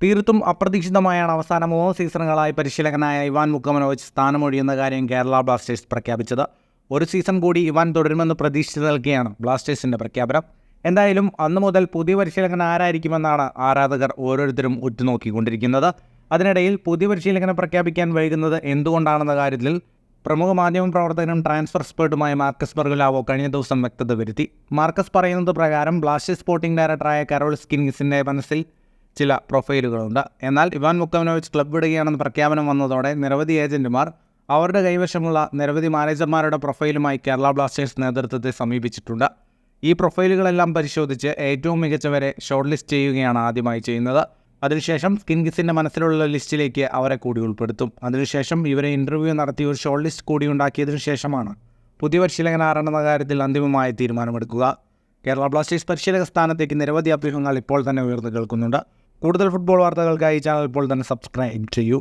തീർത്തും അപ്രതീക്ഷിതമായാണ് അവസാന 3 സീസണുകളായി പരിശീലകനായ ഇവാൻ വുക്കമനോവിച്ച് സ്ഥാനമൊഴിയുന്ന കാര്യം കേരള ബ്ലാസ്റ്റേഴ്സ് പ്രഖ്യാപിച്ചത്. ഒരു സീസൺ കൂടി ഇവാൻ തുടരുമെന്ന് പ്രതീക്ഷിച്ചു നിൽക്കുകയാണ് ബ്ലാസ്റ്റേഴ്സിൻ്റെ പ്രഖ്യാപനം. എന്തായാലും അന്നു മുതൽ പുതിയ പരിശീലകൻ ആരായിരിക്കുമെന്നാണ് ആരാധകർ ഓരോരുത്തരും ഉറ്റുനോക്കിക്കൊണ്ടിരിക്കുന്നത്. അതിനിടയിൽ പുതിയ പരിശീലകനെ പ്രഖ്യാപിക്കാൻ വൈകുന്നത് എന്തുകൊണ്ടാണെന്ന കാര്യത്തിൽ പ്രമുഖ മാധ്യമപ്രവർത്തകനും ട്രാൻസ്ഫർ എക്സ്പേർട്ടുമായ മാർക്കസ് ബർഗുലാവോ കഴിഞ്ഞ ദിവസം വ്യക്തത വരുത്തി. മാർക്കസ് പറയുന്നത് പ്രകാരം ബ്ലാസ്റ്റേഴ്സ് സ്പോർട്ടിംഗ് ഡയറക്ടറായ കരോൾ സ്കിൻഗിസിൻ്റെ മനസ്സിൽ ചില പ്രൊഫൈലുകളുണ്ട്. എന്നാൽ ഇവാൻ വുക്കമനോവിച്ച് ക്ലബ്ബ് വിടുകയാണെന്ന് പ്രഖ്യാപനം വന്നതോടെ നിരവധി ഏജന്റുമാർ അവരുടെ കൈവശമുള്ള നിരവധി മാനേജർമാരുടെ പ്രൊഫൈലുമായി കേരള ബ്ലാസ്റ്റേഴ്സ് നേതൃത്വത്തെ സമീപിച്ചിട്ടുണ്ട്. ഈ പ്രൊഫൈലുകളെല്ലാം പരിശോധിച്ച് ഏറ്റവും മികച്ചവരെ ഷോർട്ട് ലിസ്റ്റ് ചെയ്യുകയാണ് ആദ്യമായി ചെയ്യുന്നത്. അതിനുശേഷം സ്കിൻഗിസിൻ്റെ മനസ്സിലുള്ള ലിസ്റ്റിലേക്ക് അവരെ കൂടി ഉൾപ്പെടുത്തും. അതിനുശേഷം ഇവരെ ഇൻ്റർവ്യൂ നടത്തി ഒരു ഷോർട്ട് ലിസ്റ്റ് കൂടി ഉണ്ടാക്കിയതിനു ശേഷമാണ് പുതിയ പരിശീലകൻ ആരാണെന്ന കാര്യത്തിൽ അന്തിമമായ തീരുമാനമെടുക്കുക. കേരള ബ്ലാസ്റ്റേഴ്സ് പരിശീലക സ്ഥാനത്തേക്ക് നിരവധി അഭ്യൂഹങ്ങൾ ഇപ്പോൾ തന്നെ ഉയർന്നു കേൾക്കുന്നുണ്ട്. കൂടുതൽ ഫുട്ബോൾ വാർത്തകൾക്കായി ചാനൽ ഇപ്പോൾ തന്നെ സബ്സ്ക്രൈബ് ചെയ്യൂ.